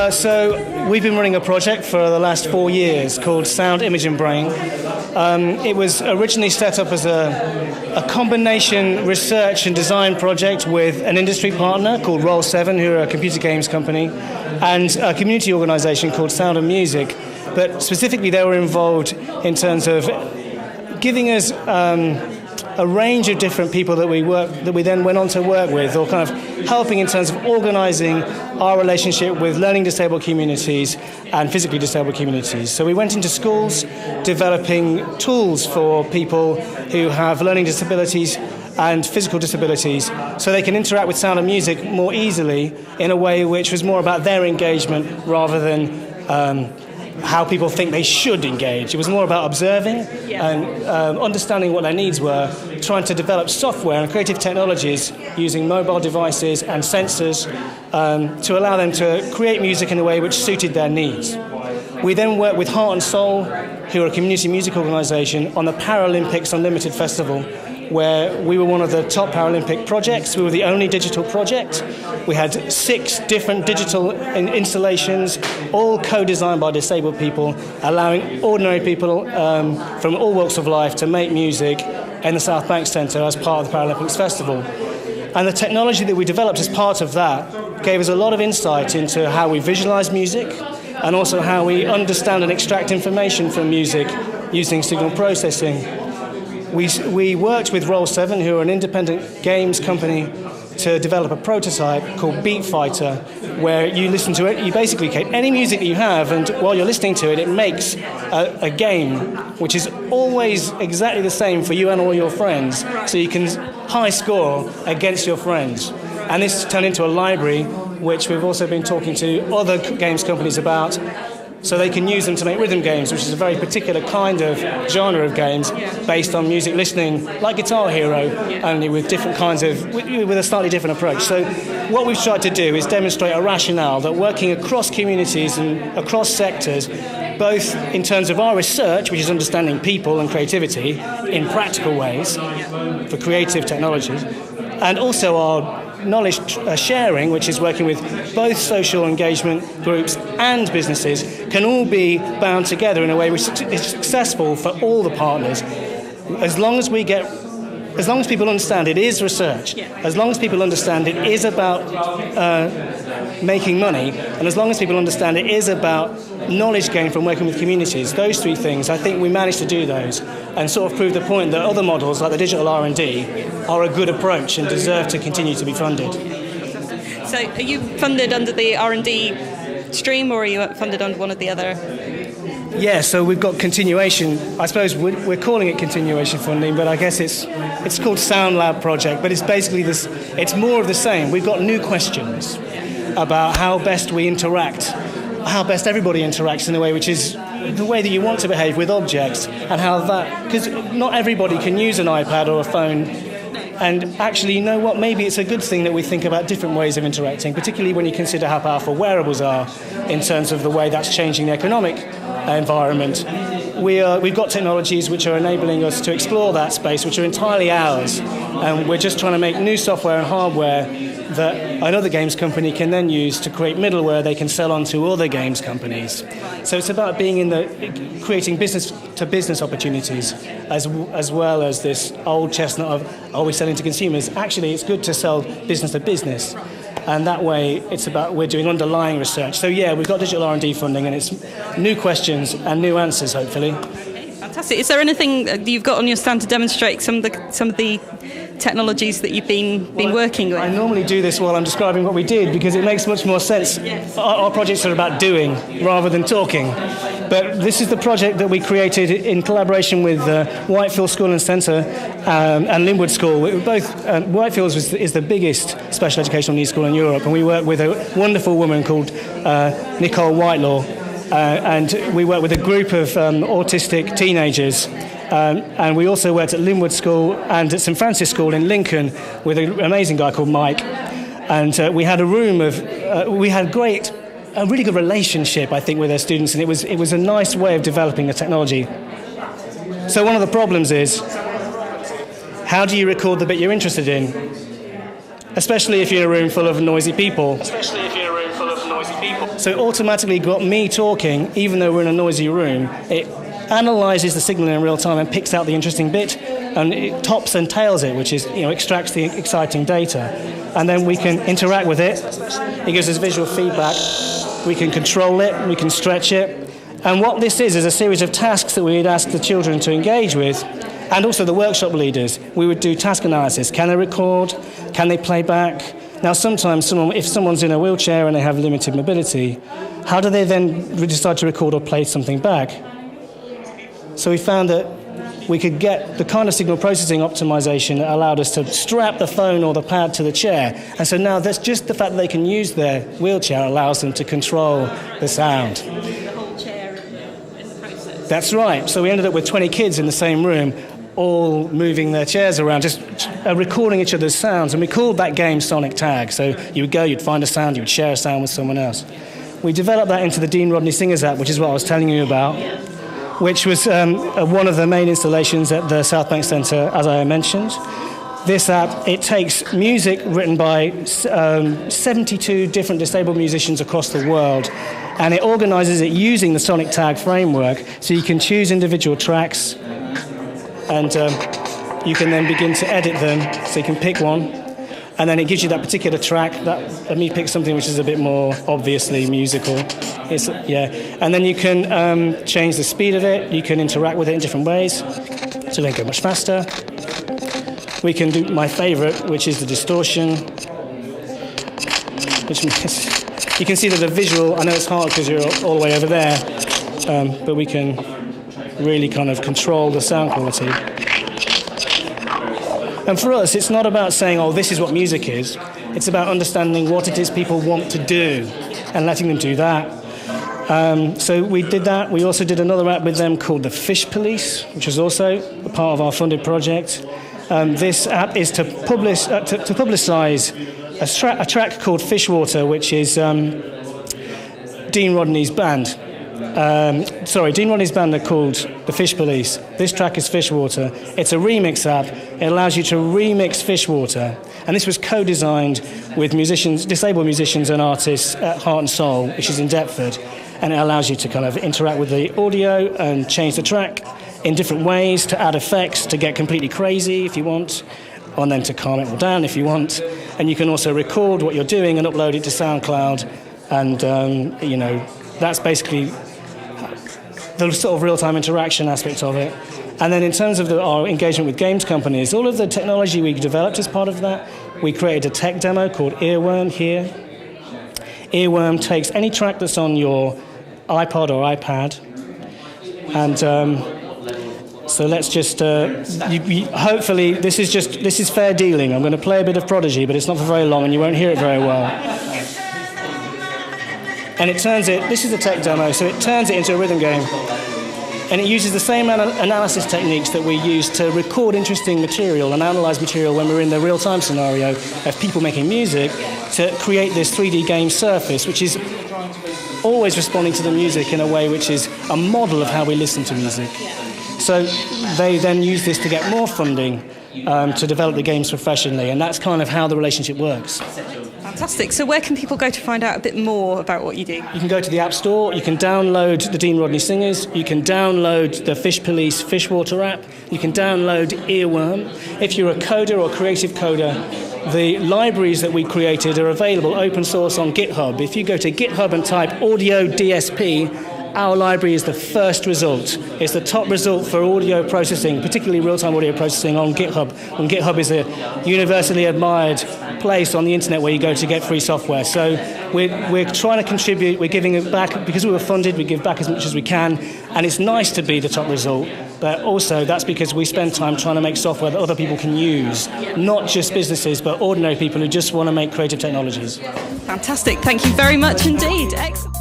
So we've been running a project for the last 4 years called Sound, Image and Brain. It was originally set up as a combination research and design project with an industry partner called Roll7, who are a computer games company, and a community organisation called Sound and Music. But specifically they were involved in terms of giving us a range of different people that we then went on to work with, or kind of helping in terms of organising our relationship with learning disabled communities and physically disabled communities. So we went into schools developing tools for people who have learning disabilities and physical disabilities so they can interact with sound and music more easily in a way which was more about their engagement rather than how people think they should engage. It was more about observing and understanding what their needs were, trying to develop software and creative technologies using mobile devices and sensors to allow them to create music in a way which suited their needs. We then worked with Heart and Soul, who are a community music organisation, on the Paralympics Unlimited Festival, where we were one of the top Paralympic projects. We were the only digital project. We had 6 different digital installations, all co-designed by disabled people, allowing ordinary people from all walks of life to make music in the South Bank Centre as part of the Paralympics Festival. And the technology that we developed as part of that gave us a lot of insight into how we visualise music and also how we understand and extract information from music using signal processing. We worked with Roll7, who are an independent games company, to develop a prototype called Beat Fighter, where you listen to it, you basically take any music that you have, and while you're listening to it, it makes a game, which is always exactly the same for you and all your friends, so you can high score against your friends. And this turned into a library, which we've also been talking to other games companies about, so they can use them to make rhythm games, which is a very particular kind of genre of games based on music listening, like Guitar Hero, only with different kinds of, with a slightly different approach. So what we've tried to do is demonstrate a rationale that working across communities and across sectors, both in terms of our research, which is understanding people and creativity in practical ways for creative technologies, and also our knowledge sharing, which is working with both social engagement groups and businesses, can all be bound together in a way which is successful for all the partners. As long as people understand it is research, as long as people understand it is about making money, and as long as people understand it is about knowledge gain from working with communities, those 3 things, I think we managed to do those and sort of prove the point that other models like the digital R&D are a good approach and deserve to continue to be funded. So are you funded under the R&D stream, or are you funded under one of the other? Yeah, so we've got continuation. I suppose we're calling it continuation funding, but I guess it's called Sound Lab Project, but it's basically this. It's more of the same. We've got new questions about how best we interact, how best everybody interacts in a way which is the way that you want to behave with objects, and how that, because not everybody can use an iPad or a phone. And actually, you know what, maybe it's a good thing that we think about different ways of interacting, particularly when you consider how powerful wearables are in terms of the way that's changing the economic environment. We've got technologies which are enabling us to explore that space, which are entirely ours, and we're just trying to make new software and hardware that another games company can then use to create middleware they can sell on to other games companies. So it's about being creating business-to-business opportunities, as well as this old chestnut of, are we selling to consumers? Actually, it's good to sell business-to-business. And that way, it's about we're doing underlying research. So yeah, we've got digital R&D funding, and it's new questions and new answers, hopefully. Fantastic. Is there anything that you've got on your stand to demonstrate some of the technologies that you've been working with? I normally do this while I'm describing what we did because it makes much more sense. Yes. Our projects are about doing rather than talking. But this is the project that we created in collaboration with Whitefield School and Centre and Linwood School. Whitefield's is the biggest special educational needs school in Europe, and we work with a wonderful woman called Nicole Whitelaw. And we work with a group of autistic teenagers. And we also worked at Linwood School and at St Francis School in Lincoln with an amazing guy called Mike. And we had a room of, we had a really good relationship, I think, with our students, and it was a nice way of developing the technology. So one of the problems is, how do you record the bit you're interested in? Especially if you're in a room full of noisy people. So it automatically got me talking, even though we're in a noisy room. It analyzes the signal in real time and picks out the interesting bit, and it tops and tails it, which is, extracts the exciting data. And then we can interact with it. It gives us visual feedback. We can control it, we can stretch it. And what this is a series of tasks that we'd ask the children to engage with, and also the workshop leaders. We would do task analysis. Can they record? Can they play back? Now, sometimes if someone's in a wheelchair and they have limited mobility, how do they then decide to record or play something back? So we found that we could get the kind of signal processing optimization that allowed us to strap the phone or the pad to the chair. And so now that's just the fact that they can use their wheelchair allows them to control the sound. The whole chair in the process. That's right. So we ended up with 20 kids in the same room, all moving their chairs around, just recording each other's sounds. And we called that game Sonic Tag. So you would go, you'd find a sound, you would share a sound with someone else. We developed that into the Dean Rodney Singers app, which is what I was telling you about, which was one of the main installations at the South Bank Centre, as I mentioned. This app, it takes music written by 72 different disabled musicians across the world, and it organises it using the Sonic Tag framework, so you can choose individual tracks, and you can then begin to edit them, so you can pick one, and then it gives you that particular track. Let me pick something which is a bit more obviously musical. And then you can change the speed of it, you can interact with it in different ways, so they go much faster. We can do my favourite, which is the distortion, which means you can see that the visual, I know it's hard because you're all the way over there, but we can really kind of control the sound quality. And for us, it's not about saying, oh, this is what music is. It's about understanding what it is people want to do and letting them do that. So we did that. We also did another app with them called the Fish Police, which was also a part of our funded project. This app is to publicise a track called Fishwater, which is Dean Rodney's band. Dean Rodney's band are called the Fish Police. This track is Fishwater. It's a remix app. It allows you to remix Fishwater. And this was co-designed with disabled musicians and artists at Heart and Soul, which is in Deptford. And it allows you to kind of interact with the audio and change the track in different ways, to add effects, to get completely crazy if you want, and then to calm it all down if you want. And you can also record what you're doing and upload it to SoundCloud. And, that's basically the sort of real-time interaction aspect of it. And then in terms of our engagement with games companies, all of the technology we developed as part of that, we created a tech demo called Earworm here. Earworm takes any track that's on your iPod or iPad, and so let's just, hopefully, this is fair dealing. I'm going to play a bit of Prodigy, but it's not for very long and you won't hear it very well. And this is a tech demo, so it turns it into a rhythm game. And it uses the same analysis techniques that we use to record interesting material and analyse material when we're in the real-time scenario of people making music, to create this 3D game surface, which is always responding to the music in a way which is a model of how we listen to music. So they then use this to get more funding to develop the games professionally, and that's kind of how the relationship works. Fantastic. So where can people go to find out a bit more about what you do? You can go to the App Store, you can download the Dean Rodney Singers, you can download the Fish Police Fishwater app, you can download Earworm. If you're a coder or creative coder, the libraries that we created are available open source on GitHub. If you go to GitHub and type audio DSP, our library is the first result. It's the top result for audio processing, particularly real-time audio processing on GitHub. And GitHub is a universally admired place on the internet where you go to get free software. So we're trying to contribute, we're giving it back. Because we were funded, we give back as much as we can. And it's nice to be the top result, but also that's because we spend time trying to make software that other people can use, not just businesses, but ordinary people who just want to make creative technologies. Fantastic. Thank you very much indeed. Excellent.